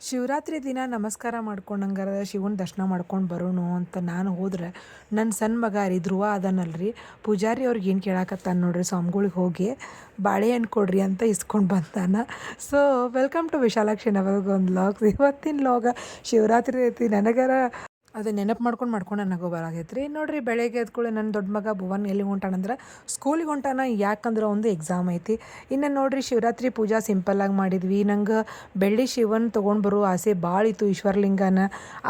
ಶಿವರಾತ್ರಿ ದಿನ ನಮಸ್ಕಾರ ಮಾಡ್ಕೊಂಡಂಗಾರ ಶಿವನ ದರ್ಶನ ಮಾಡ್ಕೊಂಡು ಬರೋಣ ಅಂತ ನಾನು ಹೋದ್ರೆ ನನ್ನ ಸಣ್ಣ ಮಗ ರೀ ಧ್ರುವ ಅದನಲ್ರಿ ಪೂಜಾರಿ ಅವ್ರಿಗೆ ಏನು ಕೇಳಾಕತ್ತಾನ ನೋಡ್ರಿ ಸ್ವಾಮಿಗಳಿಗೆ ಹೋಗಿ ಬಾಳೆಹಣ್ಣು ಕೊಡ್ರಿ ಅಂತ ಇಸ್ಕೊಂಡು ಬಂದಾನ. So welcome to Vishalakshi Navalgund logs. ಇವತ್ತಿನ ಲಾಗ ಶಿವರಾತ್ರಿ ಐತಿ ನನಗರ ಅದು ನೆನಪು ಮಾಡ್ಕೊಂಡು ನಗೋ ಬರಾಗೈತೆ ರೀ. ನೋಡಿರಿ ಬೆಳಗ್ಗೆ ಎದ್ಕೊಳ್ಳಿ ನನ್ನ ದೊಡ್ಡ ಮಗ ಭುವನ್ ಎಲ್ಲಿ ಹೊಂಟಾನಂದ್ರೆ ಸ್ಕೂಲಿಗೆ ಹೊಂಟಾನ. ಯಾಕಂದ್ರೆ ಒಂದು ಎಕ್ಸಾಮ್ ಐತಿ. ಇನ್ನು ನೋಡಿರಿ ಶಿವರಾತ್ರಿ ಪೂಜಾ ಸಿಂಪಲ್ಲಾಗಿ ಮಾಡಿದ್ವಿ. ನಂಗೆ ಬೆಳ್ಳಿ ಶಿವನ್ ತೊಗೊಂಡು ಬರೋ ಆಸೆ ಭಾಳ ಇತ್ತು. ಈಶ್ವರಲಿಂಗನ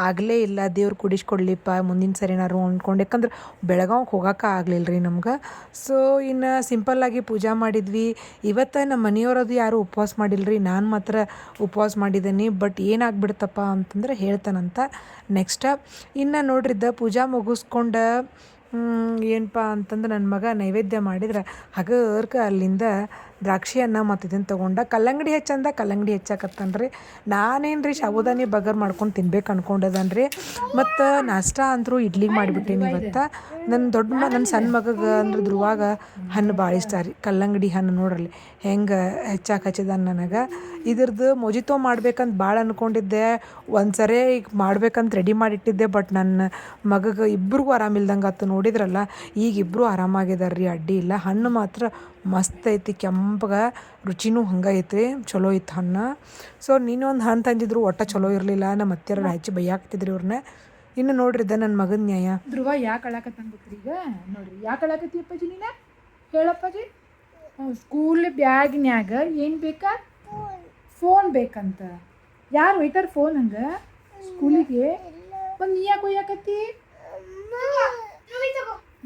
ಆಗಲೇ ಇಲ್ಲ, ದೇವ್ರು ಕುಡಿಸ್ಕೊಡ್ಲಿಪ್ಪ ಮುಂದಿನ ಸರಿನಾರು ಅಂದ್ಕೊಂಡು. ಯಾಕಂದ್ರೆ ಬೆಳಗಾವ್ಗೆ ಹೋಗೋಕೆ ಆಗಲಿಲ್ಲ ರೀ ನಮ್ಗೆ. ಸೊ ಇನ್ನು ಸಿಂಪಲ್ಲಾಗಿ ಪೂಜಾ ಮಾಡಿದ್ವಿ. ಇವತ್ತು ನಮ್ಮ ಮನೆಯವರದು ಯಾರೂ ಉಪವಾಸ ಮಾಡಿಲ್ಲರಿ, ನಾನು ಮಾತ್ರ ಉಪವಾಸ ಮಾಡಿದ್ದೀನಿ. ಬಟ್ ಏನಾಗ್ಬಿಡ್ತಪ್ಪ ಅಂತಂದ್ರೆ ಹೇಳ್ತಾನಂತ ನೆಕ್ಸ್ಟ್. ಇನ್ನು ನೋಡ್ರಿದ್ದ ಪೂಜಾ ಮುಗಿಸ್ಕೊಂಡು ಏನಪ್ಪ ಅಂತಂದ್ರೆ ನನ್ನ ಮಗ ನೈವೇದ್ಯ ಮಾಡಿದ್ರೆ ಹಗರ್ಕ ಅಲ್ಲಿಂದ ದ್ರಾಕ್ಷಿ ಅನ್ನ ಮತ್ತು ಇದನ್ನು ತೊಗೊಂಡ ಕಲ್ಲಂಗಡಿ ಹೆಚ್ಚಂದ ಕಲ್ಲಂಗಡಿ ಹೆಚ್ಚಾಕತ್ತನ್ರಿ. ನಾನೇನು ರೀ ಸಾಬುದಾನಿ ಬಗರ್ ಮಾಡ್ಕೊಂಡು ತಿನ್ಬೇಕು ಅನ್ಕೊಂಡದನ್ರಿ. ಮತ್ತು ನಾಷ್ಟ ಅಂದರೂ ಇಡ್ಲಿಗೆ ಮಾಡಿಬಿಟ್ಟೇನಿ ಇವತ್ತು. ನನ್ನ ಸಣ್ಣ ಮಗಗೆ ಅಂದ್ರೆ ಧ್ರುವಾಗ ಹಣ್ಣು ಭಾಳ ಇಷ್ಟ ರೀ. ಕಲ್ಲಂಗಡಿ ಹಣ್ಣು ನೋಡ್ರಲ್ಲಿ ಹೆಂಗೆ ಹಚ್ಚಿದ ನನಗೆ. ಇದ್ರದ್ದು ಮೊಜಿತೋ ಮಾಡ್ಬೇಕಂತ ಭಾಳ ಅಂದ್ಕೊಂಡಿದ್ದೆ. ಒಂದು ಸರಿ ಈಗ ಮಾಡ್ಬೇಕಂತ ರೆಡಿ ಮಾಡಿಟ್ಟಿದ್ದೆ. ಬಟ್ ನನ್ನ ಮಗಗೆ ಇಬ್ರಿಗೂ ಆರಾಮಿಲ್ದಂಗೆ ಆತು. ನೋಡಿದ್ರಲ್ಲ ಈಗ ಇಬ್ಬರು ಆರಾಮಾಗಿದಾರೆ ರೀ, ಅಡ್ಡಿ ಇಲ್ಲ. ಹಣ್ಣು ಮಾತ್ರ ಮಸ್ತ್ ಐತಿ, ಕೆಂಪಗೆ ರುಚಿನೂ ಹಂಗೆ ಐತಿ, ಚಲೋ ಇತ್ತು ಹಣ್ಣು. ಸೊ ನೀನೊಂದು ಹಣ್ಣು ತಂದಿದ್ರು ಒಟ್ಟು ಚಲೋ ಇರಲಿಲ್ಲ. ನಮ್ಮ ಅತ್ತೆಯರ ಹಚ್ಚಿ ಬೈಯಾಕ್ತಿದ್ರಿ ಇವ್ರನ್ನ. ಇನ್ನು ನೋಡ್ರಿದ್ದ ನನ್ನ ಮಗನ ನ್ಯಾಯ. ಧ್ರುವ ಯಾಕೆ ಅಳಾಕತ್ತಂದ್ರಿ ಈಗ ನೋಡ್ರಿ, ಯಾಕೆ ಅಳಾಕತ್ತಿ ಅಪ್ಪಾಜಿ ನೀನು ಹೇಳಪ್ಪಾಜಿ. ಸ್ಕೂಲ್ ಬ್ಯಾಗ್ನ್ಯಾಗ ಏನು ಬೇಕಾ? ಫೋನ್ ಬೇಕಂತ. ಯಾರು ಒಯ್ತಾರ ಫೋನ್ ಹಂಗೆ ಸ್ಕೂಲಿಗೆ? ಒಂದು ನೀ ಯಾಕೆ ಒಯ್ಯಾಕತ್ತಿ?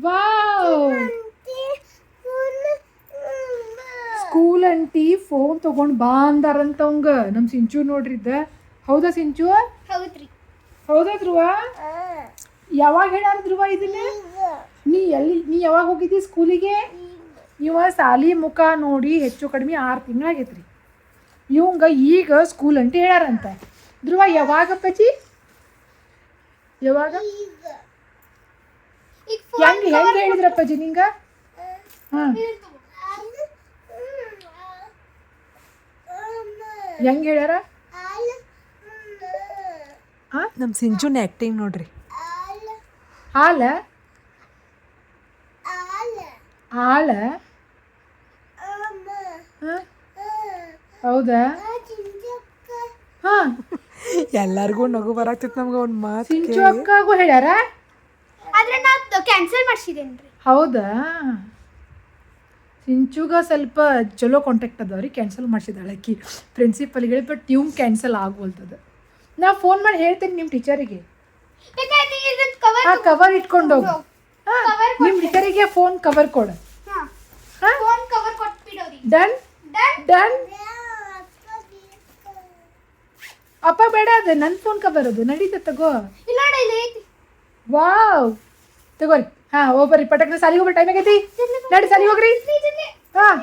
ವಾವ್, ಸ್ಕೂಲ್ ಅಂಟಿ ಫೋನ್ ತೊಗೊಂಡು ಬಾ ಅಂದಾರಂತ ಅವಂಗ. ನಮ್ಮ ಸಿಂಚು ನೋಡ್ರಿದ್ದ. ಹೌದಾ ಸಿಂಚು? ಹೌದ್ರಿ. ಹೌದಾ ಧ್ರುವ? ಯಾವಾಗ ಹೇಳಾರ ಧ್ರುವ ಇದನ್ನ? ನೀ ಯಾವಾಗ ಹೋಗಿದ್ದಿ ಸ್ಕೂಲಿಗೆ? ಇವ ಸಾಲಿ ಮುಖ ನೋಡಿ ಹೆಚ್ಚು ಕಡಿಮೆ 6 ತಿಂಗಳಾಗೈತ್ರಿ. ಇವಂಗ ಈಗ ಸ್ಕೂಲ್ ಅಂತ ಹೇಳಾರಂತ. ಧ್ರುವ ಯಾವಾಗಪ್ಪಾಜಿ? ಯಾವಾಗ ಹೆಂಗೆ ಹೇಳಿದ್ರಪ್ಪಾಜಿ ನಿಂಗ? ಹಾಂ, ಹೆಂಗೆ ಹೇಳ್ಯಾರ? ನಮ್ಮ ಸಿಂಚುನ ಆ್ಯಕ್ಟಿಂಗ್ ನೋಡ್ರಿ. ಹಾಲ ಹಾಲ ಹೌದಾ? ಹಾಂ, ಎಲ್ಲರಿಗೂ ನಗು ಬರಾಕ್ತಿತ್ತು ನಮ್ಗೆ ಅವ್ನ ಮಾತು. ಸಿಂಚು ಅಕ್ಕಾಗೂ ಹೇಳ್ಯಾರ? ಆದ್ರೆ ನಾ ಕ್ಯಾನ್ಸಲ್ ಮಾಡಿಸಿದೇನ್ರಿ. ಹೌದಾ? ಸಿಂಚುಗ ಸ್ವಲ್ಪ ಚಲೋ ಕಾಂಟ್ಯಾಕ್ಟ್ ಅದಾವ್ರಿ, ಕ್ಯಾನ್ಸಲ್ ಮಾಡಿಸಿದಾಳೆ ಆಕಿ ಪ್ರಿನ್ಸಿಪಲ್ಗೆ. ಬಟ್ ಇವ್ ಕ್ಯಾನ್ಸಲ್ ಆಗ್ಬೋಲ್ತದ. ನಾ ಫೋನ್ ಮಾಡಿ ಹೇಳ್ತೇನೆ ನಿಮ್ಮ ಟೀಚರಿಗೆ. ಹಾಂ, ಕವರ್ ಇಟ್ಕೊಂಡು ಹೋಗು. ಹಾಂ, ನಿಮ್ಮ ಟೀಚರಿಗೆ ಫೋನ್ ಕವರ್ ಕೊಡು. ಫೋನ್ ಕವರ್ ಕೊಟ್ಬಿಡೋರಿ. Done done. ಅಪ್ಪ ಬೇಡ, ಅದು ನನ್ನ ಫೋನ್ ಕವರ್, ಅದು ನಡೀತ ತಗೋ. ಇಲ್ಲ ನೋಡಿ, ಇಲ್ಲಿ ಐತಿ. ವಾವ್, ತಗೋರಿ. ಹಾಂ, ಹೋಗ್ಬರ್ರಿ, ಪಟಕ್ನ ಸಾಲಿಗೆ ಹೋಗ್ಬರ್ ಟೈಮ್ ಆಗೈತಿ. ನಡಿ ಸಾಲಿಗೆ ಹೋಗ್ರಿ. ಹಾಂ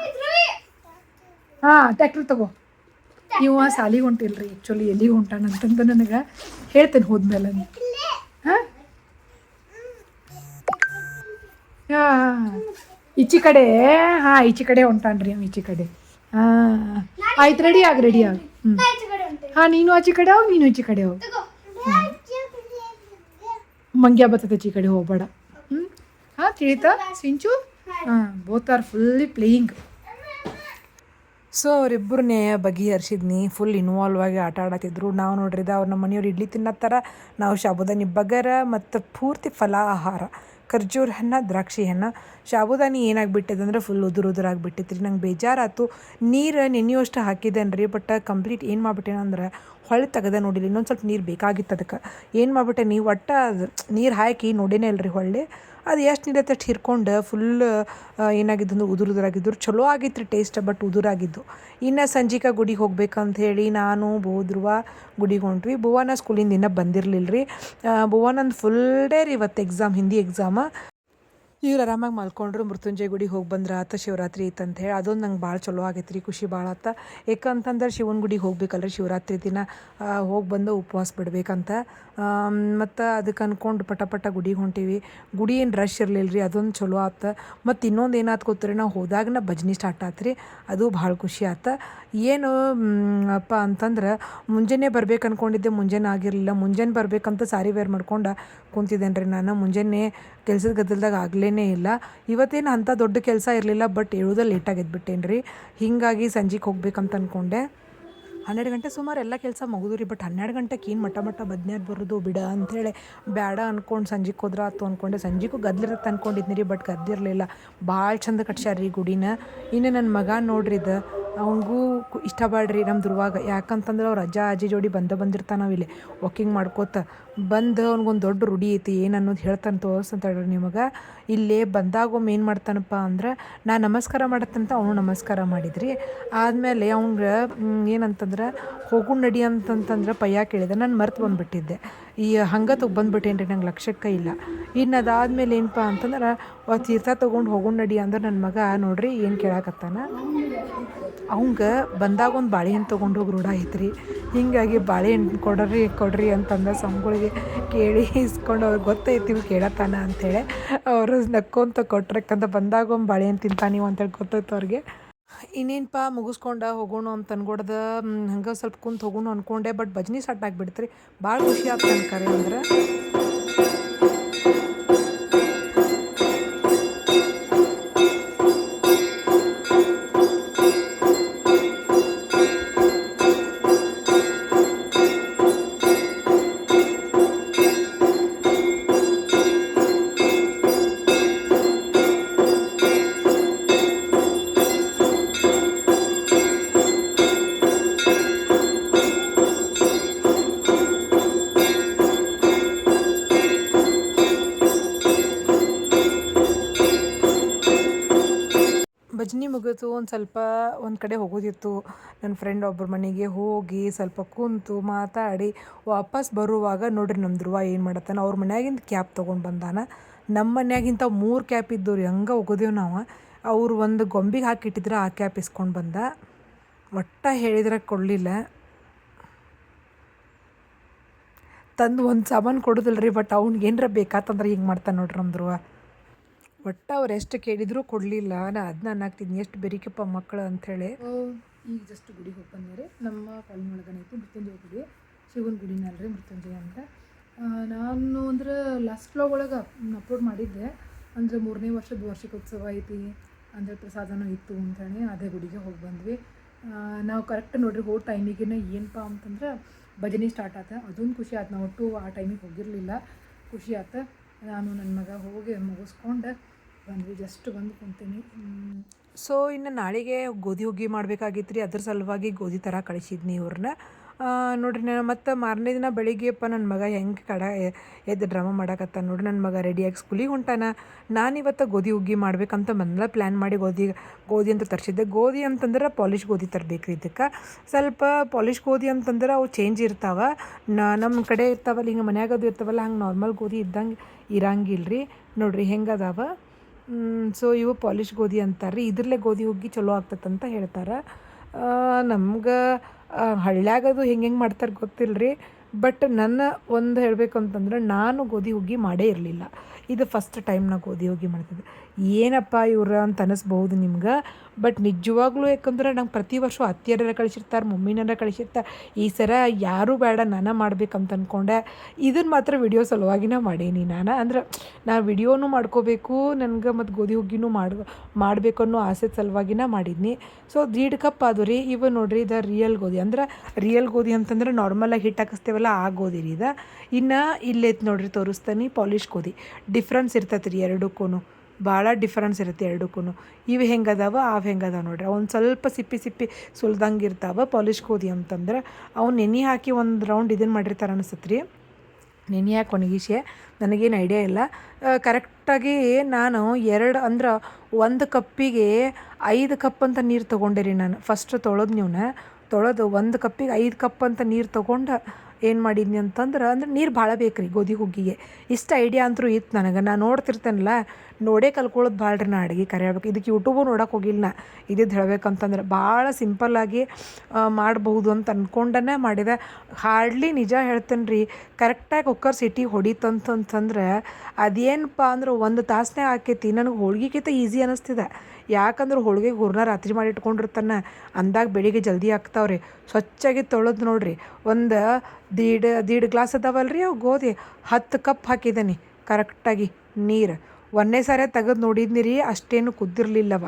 ಹಾಂ, ಟ್ಯಾಕ್ಟ್ರ್ ತಗೋ. ಇವ ಸಾಲಿಗೆ ಹೊಂಟಿಲ್ರಿ, ಆ್ಯಕ್ಚುಲಿ ಎಲ್ಲಿಗೆ ಹೊಂಟಾನಂತಂದು ನನಗೆ ಹೇಳ್ತೇನೆ ಹೋದ್ಮೇಲೆ. ಹಾಂ ಹಾಂ, ಈಚೆ ಕಡೆ. ಹಾಂ, ಈಚೆ ಕಡೆ ಹೊಂಟಾನ್ರಿ ಅವ, ಈಚೆ ಕಡೆ. ಹಾಂ ಆಯ್ತು, ರೆಡಿ ಆಗಿ. ಹ್ಞೂ, ಹಾಂ, ನೀನು ಆಚೆ ಕಡೆ ಹೋಗಿ, ನೀನು ಈಚೆ ಕಡೆ ಹೋಗಿ. ಮಂಗ್ಯ ಬರ್ತದೆ, ಈಚೆ ಕಡೆ ಹೋಗ್ಬೇಡ. ಹ್ಞೂ, ಹಾಂ, ತಿಳಿತಾ ಸಿಂಚು? ಹಾಂ, both are fully playing. So ಅವರಿಬ್ಬರನ್ನೇ ಬಗೆಹರಿಸಿದ್ನಿ. ಫುಲ್ ಇನ್ವಾಲ್ವ್ ಆಗಿ ಆಟ ಆಡತ್ತಿದ್ರು. ನಾವು ನೋಡ್ರಿದ ಅವ್ರು ನಮ್ಮ ಮನೆಯವ್ರು ಇಡ್ಲಿ ತಿನ್ನತ್ತಾರ, ನಾವು ಸಾಬುದಾನಿ ಬಗರ ಮತ್ತು ಪೂರ್ತಿ ಫಲಾಹಾರ ಖರ್ಜೂರ ಹಣ್ಣು, ದ್ರಾಕ್ಷಿ ಹಣ್ಣು. ಸಾಬುದಾನಿ ಏನಾಗ್ಬಿಟ್ಟಿದೆ ಫುಲ್ ಉದುರಾಗಿಬಿಟ್ಟಿತ್ತು ರೀ. ನಂಗೆ ಬೇಜಾರಾಯ್ತು. ನೀರು ನೆನೆಯುವಷ್ಟು ಹಾಕಿದ್ದೇನೆ ರೀ. ಬಟ್ ಕಂಪ್ಲೀಟ್ ಏನು ಮಾಡ್ಬಿಟ್ಟೇನೆ ಅಂದ್ರೆ ಹೊಳ್ಳಿ ತೆಗೆದೆ ನೋಡಿಲ್ಲ. ಇನ್ನೊಂದು ಸ್ವಲ್ಪ ನೀರು ಬೇಕಾಗಿತ್ತು ಅದಕ್ಕೆ. ಏನು ಮಾಡಿಬಿಟ್ಟೆ, ನೀವು ಒಟ್ಟು ನೀರು ಹಾಕಿ ನೋಡೇನೇ ಇಲ್ಲರಿ ಹೊಳ್ಳಿ. ಅದು ಎಷ್ಟು ನೀರತ್ತೆ ಅಷ್ಟು ಹಿರ್ಕೊಂಡು ಫುಲ್ ಏನಾಗಿದ್ದು ಅಂದ್ರೆ ಉದುರಾಗಿದ್ದು. ಚಲೋ ಆಗಿತ್ತು ರೀ ಟೇಸ್ಟ್, ಬಟ್ ಉದುರಾಗಿದ್ದು. ಇನ್ನು ಸಂಜಿಕ ಗುಡಿಗೆ ಹೋಗ್ಬೇಕಂತ ಹೇಳಿ ನಾನು ಧ್ರುವ ಗುಡಿಗೆ ಹೊಂಟ್ವಿ. ಭುವನ ಸ್ಕೂಲಿಂದ ಇನ್ನೂ ಬಂದಿರಲಿಲ್ಲ ರೀ. ಭುವನಂದು ಫುಲ್ ಡೇ ರೀ ಇವತ್ತು ಎಕ್ಸಾಮ್, ಹಿಂದಿ ಎಕ್ಸಾಮ. ಇವ್ರು ಆರಾಮಾಗಿ ಮಲ್ಕೊಂಡ್ರು. ಮೃತ್ಯುಂಜಯ ಗುಡಿಗೆ ಹೋಗಿ ಬಂದ್ರೆ ಆತ ಶಿವರಾತ್ರಿ ಇತ್ತಂತ ಹೇಳಿ ಅದೊಂದು ನಂಗೆ ಭಾಳ ಚಲೋ ಆಗೈತೆ ರೀ, ಖುಷಿ ಭಾಳ ಆತ. ಯಾಕಂತಂದ್ರೆ ಶಿವನ ಗುಡಿಗೆ ಹೋಗ್ಬೇಕಲ್ರಿ ಶಿವರಾತ್ರಿ ದಿನ, ಹೋಗಿ ಬಂದು ಉಪವಾಸ ಬಿಡ್ಬೇಕಂತ. ಮತ್ತು ಅದಕ್ಕೆ ಅಂದ್ಕೊಂಡು ಪಟ ಗುಡಿಗೆ ಹೊಂಟೀವಿ. ಗುಡಿ ಏನು ರಶ್ ಇರಲಿಲ್ಲ ರೀ, ಅದೊಂದು ಚಲೋ ಆತ. ಮತ್ತು ಇನ್ನೊಂದು ಏನಾಯ್ತು ಗೊತ್ತ್ರಿ, ನಾವು ಹೋದಾಗನ ಭಜನೆ ಸ್ಟಾರ್ಟ್ ಆತು ರೀ, ಅದು ಭಾಳ ಖುಷಿ ಆತ. ಏನು ಅಪ್ಪ ಅಂತಂದ್ರೆ ಮುಂಜಾನೆ ಬರ್ಬೇಕು ಅಂದ್ಕೊಂಡಿದ್ದೆ, ಮುಂಜಾನೆ ಆಗಿರಲಿಲ್ಲ. ಮುಂಜಾನೆ ಬರ್ಬೇಕಂತ ಸಾರಿ ವೇರ್ ಮಾಡ್ಕೊಂಡು ಕುಂತಿದ್ದೇನೆ ರೀ ನಾನು. ಮುಂಜಾನೆ ಕೆಲ್ಸದ ಗದ್ದಲ್ದಾಗ ಆಗಲೇ ಇಲ್ಲ. ಇವತ್ತೇನು ಅಂಥ ದೊಡ್ಡ ಕೆಲಸ ಇರಲಿಲ್ಲ, ಬಟ್ ಹೇಳೋದು ಲೇಟಾಗಿ ಎದ್ಬಿಟ್ಟೇನೆ ರೀ. ಹೀಗಾಗಿ ಸಂಜೆಗೆ ಹೋಗ್ಬೇಕಂತ ಅಂದ್ಕೊಂಡೆ. 12 ಗಂಟೆ ಸುಮಾರು ಎಲ್ಲ ಕೆಲಸ ಮುಗಿದು ರೀ. ಬಟ್ 12 ಗಂಟೆಗೆ ಏನು ಮಟ್ಟ ಬದ್ನ್ಯಾದ ಬರೋದು ಬಿಡ ಅಂಥೇಳಿ ಬೇಡ ಅಂದ್ಕೊಂಡು ಸಂಜೆಗೆ ಹೋದ್ರೆ ಆತು ಅಂದ್ಕೊಂಡೆ. ಸಂಜೆಗೂ ಗದ್ಲಿರತ್ತೆ ಅಂದ್ಕೊಂಡಿದ್ನಿ ರೀ, ಬಟ್ ಗದ್ಲಿರಲಿಲ್ಲ. ಭಾಳ ಚಂದ ಕಟ್ಸ್ಯಾರ ರೀ ಗುಡಿನ. ಇನ್ನು ನನ್ನ ಮಗ ನೋಡ್ರಿ ಇದು, ಅವನಿಗೂ ಇಷ್ಟ ಬಾಡ್ರಿ ನಮ್ಮ ದುರ್ವಾಗ. ಯಾಕಂತಂದ್ರೆ ಅವ್ರು ಅಜ್ಜ ಅಜ್ಜಿ ಜೋಡಿ ಬಂದಿರ್ತಾನೆ ನಾವಿಲ್ಲಿ ವಾಕಿಂಗ್ ಮಾಡ್ಕೋತ ಬಂದು. ಅವ್ನಿಗೊಂದು ದೊಡ್ಡ ರೂಢಿ ಐತಿ, ಏನು ಅನ್ನೋದು ಹೇಳ್ತಾನೆ ತೋರಿಸ್ತಂತ ಹೇಳ್ರಿ ನಿಮಗೆ. ಇಲ್ಲೇ ಬಂದಾಗೊಮ್ಮೆ ಏನು ಮಾಡ್ತಾನಪ್ಪ ಅಂದ್ರೆ, ನಾನು ನಮಸ್ಕಾರ ಮಾಡತ್ತಂತ ಅವನು ನಮಸ್ಕಾರ ಮಾಡಿದ್ರಿ. ಆದಮೇಲೆ ಅವ್ನಿಗೆ ಏನಂತಂದ್ರೆ ಹೋಗು ನಡಿ ಅಂತಂತಂದ್ರೆ ಪಯ್ಯ ಕೇಳಿದೆ. ನಾನು ಮರ್ತು ಬಂದುಬಿಟ್ಟಿದ್ದೆ, ಈ ಹಂಗೆ ಬಂದುಬಿಟ್ಟೇನು ರೀ, ನಂಗೆ ಲಕ್ಷ್ಯಕ್ಕೆ ಇಲ್ಲ. ಇನ್ನು ಅದಾದಮೇಲೆ ಏನಪ್ಪ ಅಂತಂದ್ರೆ ತೀರ್ಥ ತೊಗೊಂಡು ಹೋಗು ನಡಿ ಅಂದ್ರೆ ನನ್ನ ಮಗ ನೋಡ್ರಿ ಏನು ಕೇಳಾಕತ್ತಾನ. ಅವಂಗೆ ಬಂದಾಗ ಒಂದು ಬಾಳೆಹಣ್ಣು ತೊಗೊಂಡು ಹೋಗಿ ರೂಢ ಐತ್ರಿ. ಹೀಗಾಗಿ ಬಾಳೆಹಣ್ಣು ಕೊಡ್ರಿ ಅಂತಂದ ಸ್ವಾಮಿಗಳಿಗೆ ಕೇಳಿ ಇಸ್ಕೊಂಡು ಅವ್ರಿಗೆ ಗೊತ್ತೈತಿ ಇವು ಕೇಳತ್ತಾನ ಅಂಥೇಳಿ ಅವರು ನಕ್ಕೊಂತ ಕೊಟ್ರಕ್ಕಂತ ಬಂದಾಗ ಒಂದು ಬಾಳೆಹಣ್ಣು ತಿಂತಾನೆ ನೀವು ಅಂತೇಳಿ ಗೊತ್ತೈತೆ ಅವ್ರಿಗೆ. ಇನ್ನೇನಪ್ಪ ಮುಗಿಸ್ಕೊಂಡು ಹೋಗೋಣ ಅಂತ ಅನ್ಕೊಡ್ದು ಹಂಗೆ ಸ್ವಲ್ಪ ಕುಂತು ಹೋಗೋಣ ಅಂದ್ಕೊಂಡೆ. ಬಟ್ ಭಜನೆ ಸ್ಟಾರ್ಟ್ ಆಗಿಬಿಡ್ತು ರೀ. ಭಾಳ ಖುಷಿ ಆಗ್ತದೆ ನನ್ನ ಕರೆ ಅಂದ್ರೆ. ಭಜನೆ ಮುಗಿತು. ಒಂದು ಕಡೆ ಹೋಗೋದಿತ್ತು. ನನ್ನ ಫ್ರೆಂಡ್ ಒಬ್ಬರ ಮನೆಗೆ ಹೋಗಿ ಸ್ವಲ್ಪ ಕುಂತು ಮಾತಾಡಿ ವಾಪಸ್ ಬರುವಾಗ ನೋಡ್ರಿ ನಮ್ಮ ಧ್ರುವ ಏನು ಮಾಡತ್ತಾನ, ಅವ್ರ ಮನ್ಯಾಗಿಂದ ಕ್ಯಾಪ್ ತೊಗೊಂಡು ಬಂದಾನ. ನಮ್ಮ ಮನ್ಯಾಗಿಂತ 3 ಕ್ಯಾಪ್ ಇದ್ದವು ರೀ. ಹಂಗೆ ಹೋಗೋದೇವು ನಾವು. ಅವ್ರು ಒಂದು ಗೊಂಬಿಗೆ ಹಾಕಿಟ್ಟಿದ್ರೆ ಆ ಕ್ಯಾಪ್ ಇಸ್ಕೊಂಡು ಬಂದ. ಒಟ್ಟ ಹೇಳಿದ್ರೆ ಕೊಡಲಿಲ್ಲ, ತಂದು ಒಂದು ಸಾಮಾನು ಕೊಡೋದಿಲ್ಲ ರೀ. ಬಟ್ ಅವ್ನಿಗೆ ಏನರ ಬೇಕಾತಂದ್ರೆ ಹಿಂಗೆ ಮಾಡ್ತಾನೆ ನೋಡ್ರಿ ನಮ್ಮ ಧ್ರುವ. ಒಟ್ಟು ಅವ್ರು ಎಷ್ಟು ಕೇಳಿದರೂ ಕೊಡಲಿಲ್ಲ. ನಾ ಅದನ್ನ ಅನ್ನಕ್ತಿದ್ನಿ, ಎಷ್ಟು ಬೆರಿಕಪ್ಪ ಮಕ್ಕಳು ಅಂಥೇಳಿ. ಈಗ ಜಸ್ಟ್ ಗುಡಿಗೆ ಹೋಗಿ ಬಂದರೆ ನಮ್ಮ ಕಾಲನೊಳಗನೆ ಐತಿ ಮೃತ್ಯುಂಜಯ ಗುಡಿ, ಶಿವನ ಗುಡಿನಲ್ರಿ ಮೃತ್ಯುಂಜಯ ಅಂತ. ನಾನು ಅಂದ್ರೆ ಲಾಸ್ಟ್ ವ್ಲಾಗ್ ಒಳಗೆ ಅಪ್ಲೋಡ್ ಮಾಡಿದ್ದೆ. ಅಂದರೆ 3ನೇ ವರ್ಷದ ವಾರ್ಷಿಕೋತ್ಸವ ಐತಿ ಅಂದರೆ ಪ್ರಸಾದನೂ ಇತ್ತು ಅಂಥೇಳಿ ಅದೇ ಗುಡಿಗೆ ಹೋಗಿ ಬಂದ್ವಿ. ನಾವು ಕರೆಕ್ಟ್ ನೋಡ್ರಿ ಹೋದ ಟೈಮಿಗೆ ಏನಪ್ಪ ಅಂತಂದ್ರೆ ಭಜನೆ ಸ್ಟಾರ್ಟ್ ಆತ. ಅದೊಂದು ಖುಷಿ ಆಯ್ತು. ನಾವು ಒಟ್ಟು ಆ ಟೈಮಿಗೆ ಹೋಗಿರಲಿಲ್ಲ, ಖುಷಿ ಆಯ್ತು. ನಾನು ನನ್ನ ಮಗ ಹೋಗಿ ಮುಗಿಸ್ಕೊಂಡು ಬಂದ್ವಿ. ಜಸ್ಟ್ ಬಂದು ಕುಂತೀನಿ. ಸೊ ಇನ್ನು ನಾಳೆಗೆ ಗೋಧಿ ಹುಗ್ಗಿ ಮಾಡಬೇಕಾಗಿತ್ತು ರೀ. ಅದ್ರ ಸಲುವಾಗಿ ಗೋಧಿ ಥರ ಕಳಿಸಿದ್ನಿ ಇವ್ರನ್ನ. ನೋಡಿರಿ ನಾನು ಮತ್ತು ಮಾರನೇ ದಿನ ಬೆಳಿಗ್ಗೆಪ್ಪ ನನ್ನ ಮಗ ಹೆಂಗೆ ಎದ್ದು ಡ್ರಾಮಾ ಮಾಡಕತ್ತಾನ ನೋಡ್ರಿ. ನನ್ನ ಮಗ ರೆಡಿಯಾಗಿ ಸ್ಕೂಲಿಗೆ ಹೊಂಟಾನ. ನಾನಿವತ್ತು ಗೋಧಿ ಹುಗ್ಗಿ ಮಾಡ್ಬೇಕಂತ ಮೊದಲ ಪ್ಲ್ಯಾನ್ ಮಾಡಿ ಗೋಧಿ ಅಂತ ತರಿಸಿದ್ದೆ. ಗೋಧಿ ಅಂತಂದ್ರೆ ಪಾಲಿಶ್ ಗೋಧಿ ತರಬೇಕು ರೀ. ಇದಕ್ಕೆ ಸ್ವಲ್ಪ ಪಾಲಿಶ್ ಗೋಧಿ ಅಂತಂದ್ರೆ ಅವು ಚೇಂಜ್ ಇರ್ತಾವೆ. ನಮ್ಮ ಕಡೆ ಇರ್ತಾವಲ್ಲ ಹಿಂಗೆ ಮನ್ಯಾಗದು ಇರ್ತಾವಲ್ಲ, ಹಂಗೆ ನಾರ್ಮಲ್ ಗೋಧಿ ಇದ್ದಂಗೆ ಇರಂಗಿಲ್ಲ ರೀ. ನೋಡಿರಿ ಹೆಂಗೆ ಅದಾವ. ಸೊ ಇವು ಪಾಲಿಶ್ ಗೋಧಿ ಅಂತಾರೆ ರೀ. ಇದ್ರಲ್ಲೇ ಗೋಧಿ ಹುಗ್ಗಿ ಚಲೋ ಆಗ್ತದಂತ ಹೇಳ್ತಾರೆ. ನಮ್ಗೆ ಹಳ್ಳ್ಯಾಗದು ಹೆಂಗೆ ಮಾಡ್ತಾರೆ ಗೊತ್ತಿಲ್ಲ ರೀ. ಬಟ್ ನನ್ನ ಒಂದು ಹೇಳಬೇಕು ಅಂತಂದ್ರೆ ನಾನು ಗೋಧಿ ಹುಗ್ಗಿ ಮಾಡೇ ಇರಲಿಲ್ಲ. ಇದು ಫಸ್ಟ್ ಟೈಮ್ ನಾ ಗೋಧಿ ಹುಗ್ಗಿ ಮಾಡ್ತಿದ್ದೆ. ಏನಪ್ಪ ಇವ್ರು ಅಂತ ಅನ್ನಿಸ್ಬೋದು ನಿಮ್ಗೆ. ಬಟ್ ನಿಜವಾಗ್ಲೂ ಯಾಕಂದ್ರೆ ನಂಗೆ ಪ್ರತಿ ವರ್ಷ ಅತ್ತಿಯರ ಕಳಿಸಿರ್ತಾರೆ, ಮಮ್ಮಿನಾರ ಕಳಿಸಿರ್ತಾರೆ. ಈ ಸರ ಯಾರೂ ಬೇಡ ನಾನು ಮಾಡ್ಬೇಕಂತ ಅಂದ್ಕೊಂಡೆ. ಇದನ್ನು ಮಾತ್ರ ವಿಡಿಯೋ ಸಲುವಾಗಿನ ಮಾಡೀನಿ ನಾನು. ಅಂದ್ರೆ ನಾನು ವಿಡಿಯೋನೂ ಮಾಡ್ಕೋಬೇಕು ನನಗೆ, ಮತ್ತು ಗೋಧಿ ಹುಗ್ಗಿನೂ ಮಾಡಬೇಕು ಅನ್ನೋ ಆಸೆ ಸಲುವಾಗಿನ ಮಾಡಿದ್ನಿ. ಸೊ 1.5 ಕಪ್ ಅದು ರೀ. ಇವು ನೋಡಿರಿ ಇದು ರಿಯಲ್ ಗೋಧಿ. ಅಂದ್ರೆ ರಿಯಲ್ ಗೋಧಿ ಅಂತಂದ್ರೆ ನಾರ್ಮಲಾಗಿ ಹಿಟ್ಟು ಹಾಕಿಸ್ತೇವಲ್ಲ ಆ ಗೋಧಿ ರೀ ಇದು. ಇನ್ನು ಇಲ್ಲೈತೆ ನೋಡಿರಿ ತೋರಿಸ್ತಾನೆ, ಪಾಲಿಶ್ ಗೋಧಿ. ಡಿಫ್ರೆನ್ಸ್ ಇರ್ತೈತೆ ರೀ ಎರಡಕ್ಕೂ, ಭಾಳ ಡಿಫ್ರೆನ್ಸ್ ಇರುತ್ತೆ ಎರಡಕ್ಕೂ. ಇವು ಹೆಂಗೆ ಅದಾವ ಅವು ಹೆಂಗೆ ಅದಾವೆ ನೋಡ್ರಿ. ಒಂದು ಸ್ವಲ್ಪ ಸಿಪ್ಪಿ ಸುಲ್ದಂಗೆ ಇರ್ತಾವೆ ಪಾಲಿಶ್ ಗೋಧಿ ಅಂತಂದ್ರೆ. ಅವ್ನು ನೆನೆ ಹಾಕಿ ಒಂದು ರೌಂಡ್ ಇದನ್ನು ಮಾಡಿರ್ತಾರೆ ಅನಿಸುತ್ತೆ ರೀ. ನೆನೆ ಹಾಕಿ ಒಣಗಿಸಿ, ನನಗೇನು ಐಡಿಯಾ ಇಲ್ಲ ಕರೆಕ್ಟಾಗಿ. ನಾನು 2 ಅಂದ್ರೆ 1 ಕಪ್ಪಿಗೆ 5 ಕಪ್ ಅಂತ ನೀರು ತೊಗೊಂಡೆ ರೀ ನಾನು. ಫಸ್ಟ್ ತೊಳೆದು 1 ಕಪ್ಪಿಗೆ 5 ಕಪ್ ಅಂತ ನೀರು ತೊಗೊಂಡು ಏನು ಮಾಡಿದ್ನಿ ಅಂತಂದ್ರೆ, ಅಂದ್ರೆ ನೀರು ಭಾಳ ಬೇಕು ರೀ ಗೋಧಿ ಹುಗ್ಗಿಗೆ. ಇಷ್ಟು ಐಡಿಯಾ ಅಂತೂ ಇತ್ತು ನನಗೆ. ನಾನು ನೋಡ್ತಿರ್ತೇನಲ್ಲ, ನೋಡೇ ಕಲ್ಕೊಳ್ಳೋದು ಭಾಳ ರೀ ನಾ ಅಡುಗೆ ಕರೆ ಹೇಳ್ಬೇಕು. ಇದಕ್ಕೆ ಯೂಟ್ಯೂಬು ನೋಡೋಕೆ ಹೋಗಿಲ್ಲ ನಾ. ಇದಿದ್ದು ಹೇಳ್ಬೇಕಂತಂದ್ರೆ ಭಾಳ ಸಿಂಪಲ್ಲಾಗಿ ಮಾಡ್ಬೋದು ಅಂತ ಅಂದ್ಕೊಂಡೇ ಮಾಡಿದೆ. ಹಾರ್ಡ್ಲಿ ನಿಜ ಹೇಳ್ತೇನೆ ರೀ, ಕರೆಕ್ಟಾಗಿ ಕುಕ್ಕರ್ ಸಿಟಿ ಹೊಡಿತಂತಂತಂದ್ರೆ ಅದೇನಪ್ಪ ಅಂದ್ರೆ 1 ತಾಸನ್ಯಾಗ ಆಕೈತಿ. ನನಗೆ ಹೋಳ್ಗೆಗಿಂತ ಈಸಿ ಅನ್ನಿಸ್ತಿದೆ. ಯಾಕಂದ್ರೆ ಹೋಳಿಗೆ ಹೂರ್ಣ ರಾತ್ರಿ ಮಾಡಿ ಇಟ್ಕೊಂಡಿರ್ತಾನೆ, ಅಂದಾಗ ಬೆಳಿಗ್ಗೆ ಜಲ್ದಿ ಆಗ್ತಾವ್ರಿ. ಸ್ವಚ್ಛಾಗಿ ತೊಳೆದು ನೋಡ್ರಿ, ಒಂದು ದೀಡ್ ಗ್ಲಾಸ್ ಅದಾವಲ್ರಿ ಅವು ಗೋಧಿ 10 ಕಪ್ ಹಾಕಿದ್ದೀನಿ ಕರೆಕ್ಟಾಗಿ ನೀರು. ಒಂದೇ ಸಾರಿ ತೆಗೆದು ನೋಡಿದ್ನಿ ರೀ, ಅಷ್ಟೇನು ಕುದ್ದಿರ್ಲಿಲ್ಲವ.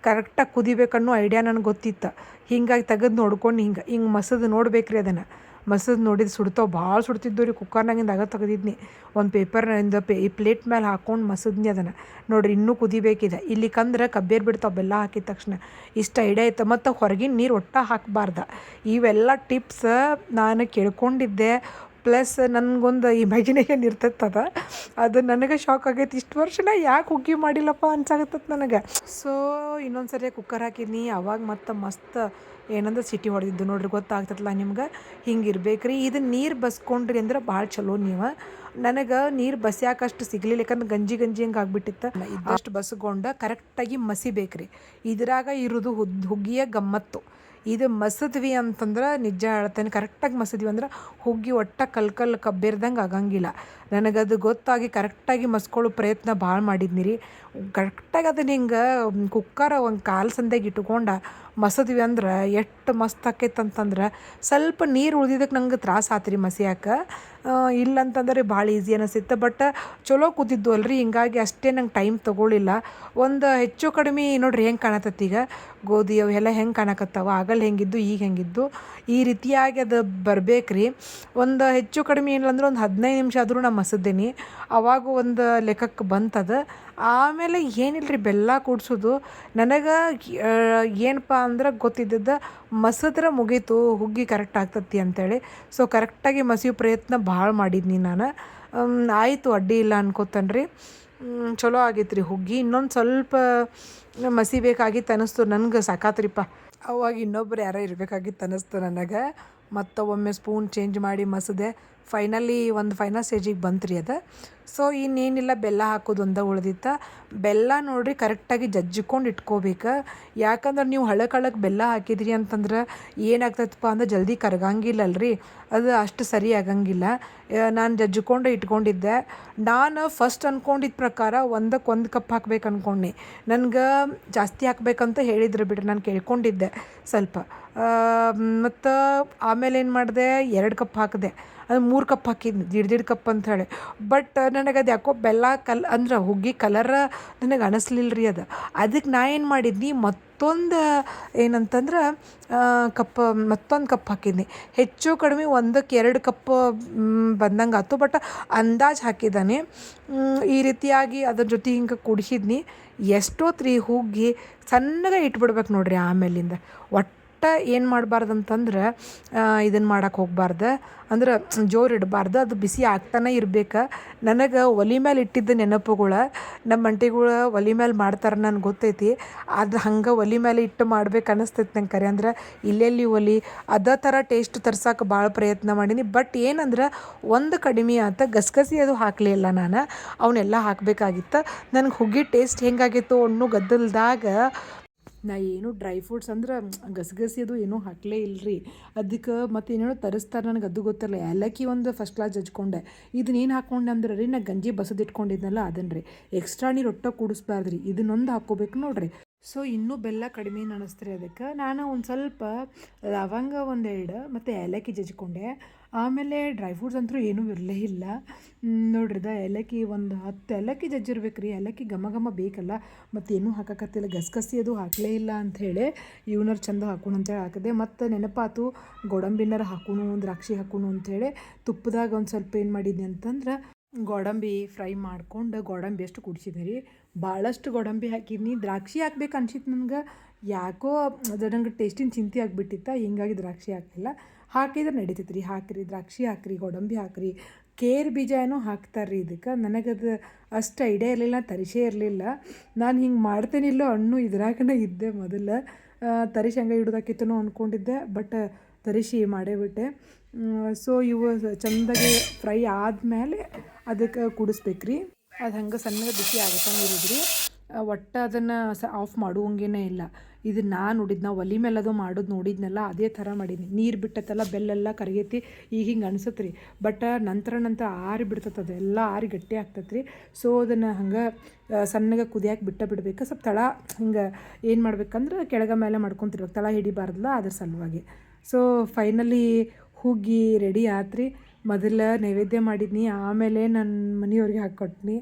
ಕರೆಕ್ಟಾಗಿ ಕುದಿಬೇಕನ್ನೋ ಐಡಿಯಾ ನನಗೆ ಗೊತ್ತಿತ್ತು. ಹಿಂಗಾಗಿ ತೆಗೆದು ನೋಡ್ಕೊಂಡು ಹಿಂಗೆ ಮಸದು ನೋಡ್ಬೇಕ್ರಿ. ಅದನ್ನು ಮಸದು ನೋಡಿದ್ದು ಸುಡ್ತಾವೆ, ಭಾಳ ಸುಡ್ತಿದ್ದವು ರೀ. ಕುಕ್ಕರ್ನಾಗಿಂದ ಆಗ ತೆಗೆದಿದ್ನಿ, ಒಂದು ಪೇಪರ್ನಿಂದ ಈ ಪ್ಲೇಟ್ ಮೇಲೆ ಹಾಕ್ಕೊಂಡು ಮಸದ್ನಿ ಅದನ್ನು. ನೋಡಿರಿ ಇನ್ನೂ ಕುದಿಬೇಕಿದೆ. ಇಲ್ಲಿಕಂದ್ರೆ ಕಬ್ಬೇರು ಬಿಡ್ತಾವೆ ಬೆಲ್ಲ ಹಾಕಿದ ತಕ್ಷಣ. ಇಷ್ಟು ಐಡಿಯಾ ಐತೆ. ಮತ್ತು ಹೊರಗಿನ ನೀರು ಒಟ್ಟ ಹಾಕಬಾರ್ದು. ಇವೆಲ್ಲ ಟಿಪ್ಸ್ ನಾನು ಕೇಳ್ಕೊಂಡಿದ್ದೆ. ಪ್ಲಸ್ ನನಗೊಂದು ಇಮ್ಯಾಜಿನೇಷನ್ ಇರ್ತೈತದ, ಅದು ನನಗೆ ಶಾಕ್ ಆಗೈತಿ. ಇಷ್ಟು ವರ್ಷ ಯಾಕೆ ಹುಗ್ಗಿ ಮಾಡಿಲ್ಲಪ್ಪ ಅನ್ಸಾಗತ್ತದ ನನಗೆ. ಸೊ ಇನ್ನೊಂದು ಸರಿ ಕುಕ್ಕರ್ ಹಾಕಿದ್ನಿ, ಅವಾಗ ಮತ್ತು ಮಸ್ತ್ ಏನಂದ್ರೆ ಸಿಟಿ ಹೊಡೆದಿದ್ದು ನೋಡ್ರಿ, ಗೊತ್ತಾಗ್ತದಲ್ಲ ನಿಮ್ಗೆ. ಹಿಂಗೆ ಇರ್ಬೇಕು ರೀ. ಇದು ನೀರು ಬಸ್ಕೊಂಡ್ರಿ ಅಂದ್ರೆ ಭಾಳ ಚಲೋ. ನೀವು ನನಗೆ ನೀರು ಬಸ್ಯಾಕಷ್ಟು ಸಿಗಲಿಲ್ಲ, ಯಾಕಂದ್ರೆ ಗಂಜಿ ಹಂಗೆ ಆಗ್ಬಿಟ್ಟಿತ್ತು. ಇದ್ದಷ್ಟು ಬಸ್ಕೊಂಡು ಕರೆಕ್ಟಾಗಿ ಮಸಿಬೇಕ್ರಿ. ಇದ್ರಾಗ ಇರೋದು ಹುಗ್ಗಿಯ ಗಮ್ಮತ್ತು. ಇದು ಮಸದ್ವಿ ಅಂತಂದ್ರೆ ನಿಜ ಹೇಳ್ತೇನೆ, ಕರೆಕ್ಟಾಗಿ ಮಸದ್ವಿ ಅಂದ್ರೆ ಹುಗ್ಗಿ ಒಟ್ಟ ಕಲ್ಕಲ್ ಕಬ್ಬಿರ್ದಂಗೆ ಆಗಂಗಿಲ್ಲ. ನನಗದು ಗೊತ್ತಾಗಿ ಕರೆಕ್ಟಾಗಿ ಮಸ್ಕೊಳ್ಳೋ ಪ್ರಯತ್ನ ಭಾಳ ಮಾಡಿದ್ನಿ ರೀ. ಕರೆಕ್ಟಾಗಿ ಅದನ್ನ ಹಿಂಗೆ ಕುಕ್ಕರ್ ಒಂದು ಕಾಲು ಸಂದೆಗೆ ಇಟ್ಕೊಂಡು ಮಸದ್ವಿ ಅಂದ್ರೆ ಎಷ್ಟು ಮಸ್ತ್ ಆಕೈತೆ ಅಂತಂದ್ರೆ, ಸ್ವಲ್ಪ ನೀರು ಉಳ್ದಿದ್ದಕ್ಕೆ ನಂಗೆ ತ್ರಾಸ ಆತ್ರಿ ಮಸಿಯಾಕೆ. ಇಲ್ಲಂತಂದ್ರೆ ಭಾಳ ಈಸಿ ಅನಿಸಿತ್ತು. ಬಟ್ ಚಲೋ ಕೂತಿದ್ದು ಅಲ್ರಿ, ಹಿಂಗಾಗಿ ಅಷ್ಟೇ ನಂಗೆ ಟೈಮ್ ತೊಗೊಳಿಲ್ಲ. ಒಂದು ಹೆಚ್ಚು ಕಡಿಮೆ ನೋಡ್ರಿ ಹೆಂಗೆ ಕಾಣತತ್ತಿ ಈಗ ಗೋಧಿ ಅವು ಎಲ್ಲ ಹೆಂಗೆ ಕಾಣಕತ್ತಾವ. ಆಗಲ್ಲ ಹೆಂಗಿದ್ದು ಈಗ ಹೆಂಗಿದ್ದು ಈ ರೀತಿಯಾಗಿ ಅದು ಬರ್ಬೇಕ್ರಿ. ಒಂದು ಹೆಚ್ಚು ಕಡಿಮೆ ಏನಿಲ್ಲ ಒಂದು 15 ನಿಮಿಷ ಆದರೂ ನಾ ಮಸದ್ದೀನಿ. ಅವಾಗ ಒಂದು ಲೆಕ್ಕಕ್ಕೆ ಬಂತದ. ಆಮೇಲೆ ಏನಿಲ್ಲ ರೀ, ಬೆಲ್ಲ ಕೂಡ್ಸೋದು ನನಗೆ ಏನಪ್ಪ ಅಂದ್ರೆ ಗೊತ್ತಿದ್ದದ್ದು, ಮಸದ್ರೆ ಮುಗೀತು ಹುಗ್ಗಿ ಕರೆಕ್ಟ್ ಆಗ್ತತಿ ಅಂಥೇಳಿ. ಸೊ ಕರೆಕ್ಟಾಗಿ ಮಸಿಯೋ ಪ್ರಯತ್ನ ಭಾಳ ಮಾಡಿದ್ನಿ ನಾನು. ಆಯಿತು, ಅಡ್ಡಿ ಇಲ್ಲ ಅನ್ಕೋತಾನೆ ರೀ. ಚಲೋ ಆಗೈತೆ ರೀ ಹುಗ್ಗಿ. ಇನ್ನೊಂದು ಸ್ವಲ್ಪ ಮಸಿಬೇಕಾಗಿತ್ತು ಅನ್ನಿಸ್ತು ನನಗೆ. ಸಾಕಾತ್ರಿಪ್ಪ. ಅವಾಗ ಇನ್ನೊಬ್ರು ಯಾರೋ ಇರಬೇಕಾಗಿತ್ತು ಅನ್ನಿಸ್ತು ನನಗೆ. ಮತ್ತು ಒಮ್ಮೆ ಸ್ಪೂನ್ ಚೇಂಜ್ ಮಾಡಿ ಮಸದೆ ಫೈನಲ್ ಸ್ಟೇಜಿಗೆ ಬಂತು ರೀ ಅದು. ಸೊ ಇನ್ನೇನಿಲ್ಲ, ಬೆಲ್ಲ ಹಾಕೋದು ಒಂದೇ ಉಳ್ದಿತ್ತು. ಬೆಲ್ಲ ನೋಡಿರಿ ಕರೆಕ್ಟಾಗಿ ಜಜ್ಜಿಕೊಂಡು ಇಟ್ಕೋಬೇಕು. ಯಾಕಂದ್ರೆ ನೀವು ಹಳಕ್ಕೆ ಬೆಲ್ಲ ಹಾಕಿದ್ರಿ ಅಂತಂದ್ರೆ ಏನಾಗ್ತೈತಪ್ಪ ಅಂದ್ರೆ ಜಲ್ದಿ ಕರಗಂಗಿಲ್ಲಲ್ರಿ, ಅದು ಅಷ್ಟು ಸರಿ ಆಗಂಗಿಲ್ಲ. ನಾನು ಜಜ್ಜಿಕೊಂಡು ಇಟ್ಕೊಂಡಿದ್ದೆ. ನಾನು ಫಸ್ಟ್ ಅಂದ್ಕೊಂಡಿದ್ದ ಪ್ರಕಾರ 1 ಕಪ್ ಹಾಕ್ಬೇಕು ಅಂದ್ಕೊಂಡೆ. ನನಗೆ ಜಾಸ್ತಿ ಹಾಕ್ಬೇಕಂತ ಹೇಳಿದ್ರು ಬಿಡ್ರಿ, ನಾನು ಕೇಳ್ಕೊಂಡಿದ್ದೆ ಸ್ವಲ್ಪ. ಮತ್ತು ಆಮೇಲೆ ಏನು ಮಾಡಿದೆ, 2 ಕಪ್ ಹಾಕಿದೆ. ಅದು 3 ಕಪ್ ಹಾಕಿದ್ನಿ, ದೀಡ್ ಕಪ್ ಅಂಥೇಳಿ. ಬಟ್ ನನಗೆ ಅದು ಯಾಕೋ ಬೆಲ್ಲ ಅಂದ್ರೆ ಹುಗ್ಗಿ ಕಲರ್ ನನಗೆ ಅನ್ನಿಸ್ಲಿಲ್ಲ ರೀ ಅದು. ಅದಕ್ಕೆ ನಾ ಏನು ಮಾಡಿದ್ನಿ, ಮತ್ತೊಂದು ಏನಂತಂದ್ರೆ ಮತ್ತೊಂದು ಕಪ್ ಹಾಕಿದ್ನಿ. ಹೆಚ್ಚು ಕಡಿಮೆ 1ಕ್ಕೆ 2 ಕಪ್ ಬಂದಂಗೆ ಆಯ್ತು. ಬಟ್ ಅಂದಾಜು ಹಾಕಿದ್ದಾನೆ. ಈ ರೀತಿಯಾಗಿ ಅದ್ರ ಜೊತೆ ಹಿಂಗೆ ಕುಡಿಸಿದ್ನಿ. ಎಷ್ಟೊತ್ತು ಹುಗ್ಗಿ ಸಣ್ಣಗೆ ಇಟ್ಬಿಡ್ಬೇಕು ನೋಡ್ರಿ. ಆಮೇಲಿಂದ ಒಟ್ಟು ಏನು ಮಾಡಬಾರ್ದು ಅಂತಂದ್ರೆ ಇದನ್ನು ಮಾಡೋಕೆ ಹೋಗ್ಬಾರ್ದು, ಅಂದ್ರೆ ಜೋರು ಇಡಬಾರ್ದು. ಅದು ಬಿಸಿ ಆಗ್ತಾನೆ ಇರ್ಬೇಕು. ನನಗೆ ಒಲೆ ಮೇಲೆ ಇಟ್ಟಿದ್ದ ನೆನಪುಗಳು ನಮ್ಮ ಅಂಟಿಗಳು ಒಲೆ ಮೇಲೆ ಮಾಡ್ತಾರೆ ನನಗೆ ಗೊತ್ತೈತಿ. ಅದು ಹಂಗೆ ಒಲೆ ಮೇಲೆ ಇಟ್ಟು ಮಾಡ್ಬೇಕು ಅನ್ನಿಸ್ತೈತಿ ನಂಗೆ. ಕರೆ ಅಂದ್ರೆ ಇಲ್ಲೆಲ್ಲಿ ಒಲೆ ಅದೇ ಥರ ಟೇಸ್ಟ್ ತರ್ಸೋಕೆ ಭಾಳ ಪ್ರಯತ್ನ ಮಾಡೀನಿ. ಬಟ್ ಏನಂದ್ರೆ ಒಂದು ಕಡಿಮೆ ಆತ, ಗಸಗಸಿ ಅದು ಹಾಕಲಿಲ್ಲ ನಾನು, ಅವನ್ನೆಲ್ಲ ಹಾಕಬೇಕಾಗಿತ್ತು. ನನಗೆ ಹುಗ್ಗಿ ಟೇಸ್ಟ್ ಹೆಂಗಾಗಿತ್ತು ಅನ್ನೋ ಗದ್ದಲದಾಗ ನಾ ಏನು ಡ್ರೈ ಫ್ರೂಟ್ಸ್ ಅಂದ್ರೆ ಗಸಗಸಿ ಅದು ಏನೂ ಹಾಕಲೇ ಇಲ್ಲರಿ. ಅದಕ್ಕೆ ಮತ್ತು ಏನೇನೋ ತರಿಸ್ತಾರೆ, ನನಗೆ ಅದು ಗೊತ್ತಿಲ್ಲ. ಏಲಕ್ಕಿ ಒಂದು ಫಸ್ಟ್ ಕ್ಲಾಸ್ ಜಜ್ಕೊಂಡೆ. ಇದನ್ನೇನು ಹಾಕ್ಕೊಂಡೆ ಅಂದ್ರೆ ರೀ, ನಾ ಗಂಜಿ ಬಸದಿಟ್ಕೊಂಡಿದ್ನಲ್ಲ ಅದನ್ನು ರೀ. ಎಕ್ಸ್ಟ್ರಾ ನೀರು ಒಟ್ಟು ಕೂಡಿಸ್ಬಾರ್ದು ರೀ, ಇದನ್ನೊಂದು ಹಾಕ್ಕೋಬೇಕು ನೋಡ್ರಿ. ಸೊ ಇನ್ನೂ ಬೆಲ್ಲ ಕಡಿಮೆ ಅನ್ನಿಸ್ತ್ರಿ. ಅದಕ್ಕೆ ನಾನು ಒಂದು ಸ್ವಲ್ಪ ಲವಂಗ 1-2 ಮತ್ತು ಏಲಕ್ಕಿ ಜಜ್ಕೊಂಡೆ. ಆಮೇಲೆ ಡ್ರೈ ಫ್ರೂಟ್ಸ್ ಅಂತೂ ಏನೂ ಇರಲೇ ಇಲ್ಲ ನೋಡ್ರಿ. ಏಲಕ್ಕಿ ಒಂದು 10 ಏಲಕ್ಕಿ ಜಜ್ಜಿರ್ಬೇಕು ರೀ. ಏಲಕ್ಕಿ ಘಮ ಬೇಕಲ್ಲ, ಮತ್ತು ಏನೂ ಹಾಕಕತ್ತಿಲ್ಲ. ಗಸಗಸಿ ಅದು ಹಾಕಲೇ ಇಲ್ಲ ಅಂಥೇಳಿ ಇವನರು ಚಂದ ಹಾಕೋಣ ಅಂತೇಳಿ ಹಾಕಿದೆ. ಮತ್ತು ನೆನಪಾತು ಗೋಡಂಬಿನಾರ ಹಾಕೋಣ, ದ್ರಾಕ್ಷಿ ಹಾಕೋಣ ಅಂಥೇಳಿ ತುಪ್ಪದಾಗ ಒಂದು ಸ್ವಲ್ಪ ಏನು ಮಾಡಿದ್ನಿ ಅಂತಂದ್ರೆ ಗೋಡಂಬಿ ಫ್ರೈ ಮಾಡ್ಕೊಂಡು ಗೋಡಂಬಿ ಅಷ್ಟು ಕುಡಿಸಿದೆ ರೀ. ಭಾಳಷ್ಟು ಗೋಡಂಬಿ ಹಾಕಿದ್ನಿ. ದ್ರಾಕ್ಷಿ ಹಾಕ್ಬೇಕು ಅನ್ಸಿತ್ತು ನನಗೆ, ಯಾಕೋ ಅದು ನಂಗೆ ಟೇಸ್ಟಿನ ಚಿಂತೆ ಆಗಿಬಿಟ್ಟಿತ್ತು, ಹಿಂಗಾಗಿ ದ್ರಾಕ್ಷಿ ಹಾಕಲಿಲ್ಲ. ಹಾಕಿದ್ರೆ ನಡೀತೈತೆ ರೀ. ಹಾಕಿರಿ, ದ್ರಾಕ್ಷಿ ಹಾಕಿರಿ, ಗೋಡಂಬಿ ಹಾಕಿರಿ, ಕೇರ್ ಬೀಜ ಏನೋ ಹಾಕ್ತಾರೆ ರೀ ಇದಕ್ಕೆ. ನನಗದು ಅಷ್ಟು ಐಡಿಯಾ ಇರಲಿಲ್ಲ, ತರಿಸೇ ಇರಲಿಲ್ಲ. ನಾನು ಹಿಂಗೆ ಮಾಡ್ತೇನಿಲ್ಲೋ ಹಣ್ಣು ಇದ್ರಾಗನೇ ಇದ್ದೆ ಮೊದಲು. ತರಿಸಿ ಹಂಗೆ ಹಿಡ್ದಾಕಿತ್ತನೋ ಅಂದ್ಕೊಂಡಿದ್ದೆ, ಬಟ್ ತರಿಸಿ ಮಾಡೇ ಬಿಟ್ಟೆ. ಸೊ ಇವು ಚೆಂದಾಗಿ ಫ್ರೈ ಆದಮೇಲೆ ಅದಕ್ಕೆ ಕುಡಿಸ್ಬೇಕು ರೀ. ಅದು ಹಂಗೆ ಸಣ್ಣಗೆ ಬಿಸಿ ಆಗತ್ತಂಗೆ ಇರಿದ್ರಿ. ಒಟ್ಟು ಅದನ್ನು ಆಫ್ ಮಾಡುವಂಗೇನೇ ಇಲ್ಲ. ಇದು ನಾನು ನೋಡಿದ್ದು ನಾವು ಒಲೆ ಮೇಲೆ ಅದು ಮಾಡೋದು ನೋಡಿದ್ನಲ್ಲ ಅದೇ ಥರ ಮಾಡೀನಿ. ನೀರು ಬಿಟ್ಟತ್ತಲ್ಲ ಬೆಲ್ಲೆಲ್ಲ ಕರಗೈತಿ ಈಗ ಹಿಂಗೆ ಅನ್ಸತ್ತೆ ರೀ. ಬಟ್ ನಂತರ ಆರಿ ಬಿಡ್ತದೆ, ಅದೆಲ್ಲ ಆರಿ ಗಟ್ಟಿ ಆಗ್ತದೆ ರೀ. ಸೊ ಅದನ್ನು ಹಂಗೆ ಸಣ್ಣಗೆ ಕುದಿಯಾಕೆ ಬಿಡಬೇಕು. ಸ್ವಲ್ಪ ತಳ ಹಿಂಗೆ ಏನು ಮಾಡ್ಬೇಕಂದ್ರೆ ಕೆಳಗೆ ಮೇಲೆ ಮಾಡ್ಕೊತಿರ್ಬೇಕು, ತಳ ಹಿಡಿಬಾರ್ದಲ್ಲ ಅದ್ರ ಸಲುವಾಗಿ. ಸೊ ಫೈನಲಿ ಹುಗ್ಗಿ ರೆಡಿ ಆತ್ರಿ. ಮೊದಲು ನೈವೇದ್ಯ ಮಾಡಿದ್ನಿ, ಆಮೇಲೆ ನನ್ನ ಮನೆಯವ್ರಿಗೆ ಹಾಕ್ಕೊಟ್ನಿ.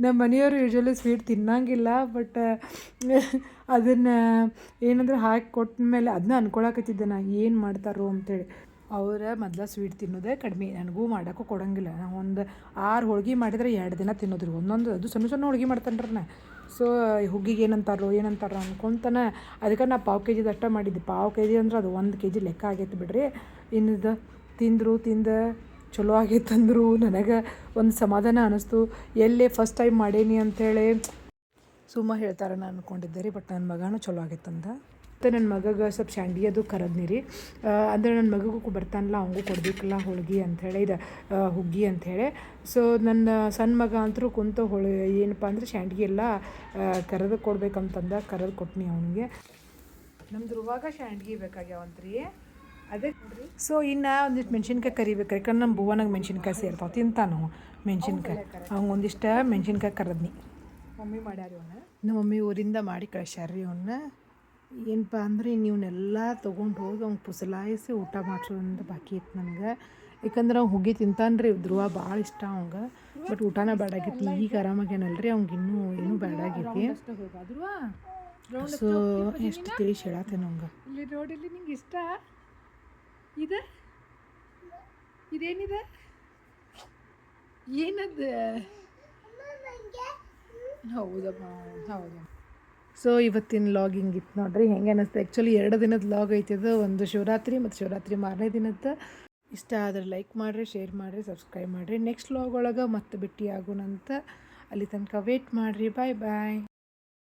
ನಮ್ಮ ಮನೆಯವರು ಯೂಶ್ವಲಿ ಸ್ವೀಟ್ ತಿನ್ನಂಗಿಲ್ಲ, ಬಟ್ ಅದನ್ನು ಏನಂದ್ರೆ ಹಾಕಿ ಕೊಟ್ಟ ಮೇಲೆ ಅದನ್ನ ಅನ್ಕೊಳಕತ್ತಿದ್ದೆ ನಾ ಏನು ಮಾಡ್ತಾರೋ ಅಂತೇಳಿ. ಅವ್ರ ಮೊದಲು ಸ್ವೀಟ್ ತಿನ್ನೋದೇ ಕಡಿಮೆ, ನನಗೂ ಮಾಡೋಕ್ಕೂ ಕೊಡೋಂಗಿಲ್ಲ. ನಾವು ಒಂದು 6 ಹೋಳ್ಗೆ ಮಾಡಿದ್ರೆ 2 ದಿನ ತಿನ್ನೋದ್ರಿ. ಒಂದೊಂದು ಅದು ಸಣ್ಣ ಹೋಳ್ಗೆ ಮಾಡ್ತಾನ್ರಿ ನಾ. ಸೊ ಹುಗ್ಗಿಗೆ ಏನಂತಾರೋ ಅನ್ಕೊತಾನೆ. ಅದಕ್ಕೆ ನಾ 1/4 kg ಅಷ್ಟೇ ಮಾಡಿದ್ದೆ. 1/4 kg ಅಂದ್ರೆ ಅದು 1 kg ಲೆಕ್ಕ ಆಗೈತೆ ಬಿಡ್ರಿ. ಇನ್ನದು ತಿಂದು ಚಲೋ ಆಗೈತಂದ್ರು ನನಗೆ ಒಂದು ಸಮಾಧಾನ ಅನ್ನಿಸ್ತು. ಎಲ್ಲೇ ಫಸ್ಟ್ ಟೈಮ್ ಮಾಡೇನಿ ಅಂಥೇಳಿ ಸುಮ್ಮ ಹೇಳ್ತಾರೆ ನಾನು ಅಂದ್ಕೊಂಡಿದ್ದೆ ರೀ. ಬಟ್ ನನ್ನ ಮಗನೂ ಚಲೋ ಆಗೈತಂದ. ಮತ್ತು ನನ್ನ ಮಗಗೆ ಸ್ವಲ್ಪ ಶಾಂಡಿ ಅದು ಕರದ್ನಿ ರೀ. ಅಂದರೆ ನನ್ನ ಮಗಗೂ ಬರ್ತಾನಲ್ಲ ಅವಂಗೂ ಕೊಡಬೇಕಲ್ಲ ಹೋಳ್ಗೆ ಅಂಥೇಳಿ, ಇದು ಹುಗ್ಗಿ ಅಂಥೇಳಿ. ಸೊ ನನ್ನ ಸಣ್ಣ ಮಗ ಅಂತರೂ ಕುಂತು ಏನಪ್ಪ ಅಂದರೆ ಶಾಂಡ್ಗಿ ಎಲ್ಲ ಕರೆದು ಕೊಡ್ಬೇಕಂತಂದ, ಕರೆದು ಕೊಟ್ನಿ ಅವನಿಗೆ. ನಮ್ಮ ಧ್ರುವಾಗ ಶಾಂಡ್ಗಿ ಬೇಕಾಗ್ಯಾವಂತ್ರಿ, ಅದೇ ನೋಡ್ರಿ. ಸೊ ಇನ್ನು ಒಂದಿಷ್ಟು ಮೆಣ್ಸಿನ್ಕಾಯಿ ಕರಿಬೇಕು, ಯಾಕಂದ್ರೆ ನಮ್ಮ ಭುವನಾಗ ಮೆಣ್ಸಿನ್ಕಾಯಿ ಸೇರ್ತಾವೆ, ತಿಂತಾನು ಮೆಣ್ಸಿನ್ಕಾಯಿ. ಅವ್ನು ಒಂದಿಷ್ಟು ಮೆಣ್ಸಿನ್ಕಾಯಿ ಕರದ್ನಿ. ಮಮ್ಮಿ ಮಾಡ್ಯಾರಿ ಅವನ್ನ, ನಮ್ಮ ಮಮ್ಮಿ ಊರಿಂದ ಮಾಡಿ ಕಳಿಸ್ಯಾರ್ರಿ ಅವನ್ನ. ಏನಪ್ಪ ಅಂದ್ರೆ ಇವನ್ನೆಲ್ಲ ತೊಗೊಂಡು ಹೋಗಿ ಅವ್ನು ಪುಸಲಾಯಿಸಿ ಊಟ ಮಾಡಿಸೋದಂತ ಬಾಕಿ ಇತ್ತು ನನಗೆ. ಯಾಕಂದ್ರೆ ಅವ್ನು ಹುಗ್ಗಿ ತಿಂತಾನ್ರಿ, ಧ್ರುವ ಭಾಳ ಇಷ್ಟ ಅವಂಗೆ. ಬಟ್ ಊಟನ ಬ್ಯಾಡಾಗೈತಿ. ಈಗ ಆರಾಮಾಗೇನಲ್ರಿ, ಅವ್ನಿಗೆ ಇನ್ನೂ ಬ್ಯಾಡಾಗೈತಿ. ಸೊ ಎಷ್ಟು ತಿಳಿಸಿ ಹೇಳತ್ತೇನೆ ಅವಂಗೆ. ಇಲ್ಲಿ ನೋಡಿಲ್ಲಿ ನಿಂಗೆ ಇಷ್ಟ ಇದೆ, ಇದೇನಿದೆ, ಏನದು? ಹೌದಮ್ಮ, ಹೌದು. ಸೊ ಇವತ್ತಿನ ಲಾಗ್ ಹಿಂಗಿತ್ತು ನೋಡ್ರಿ. ಹೆಂಗೆ ಅನ್ನಿಸ್ತು ಆ್ಯಕ್ಚುಲಿ 2 ದಿನದ ಲಾಗ್ ಐತಿದ್ದು, ಒಂದು ಶಿವರಾತ್ರಿ ಮತ್ತು ಶಿವರಾತ್ರಿ ಮಾರನೇ ದಿನದ್ದು. ಇಷ್ಟ ಆದರೆ ಲೈಕ್ ಮಾಡಿರಿ, ಶೇರ್ ಮಾಡಿರಿ, ಸಬ್ಸ್ಕ್ರೈಬ್ ಮಾಡಿರಿ. ನೆಕ್ಸ್ಟ್ ಲಾಗ್ ಒಳಗೆ ಮತ್ತೆ ಭೇಟಿ ಆಗೋಣಂತ. ಅಲ್ಲಿ ತನಕ ವೇಟ್ ಮಾಡಿರಿ. ಬಾಯ್ ಬಾಯ್.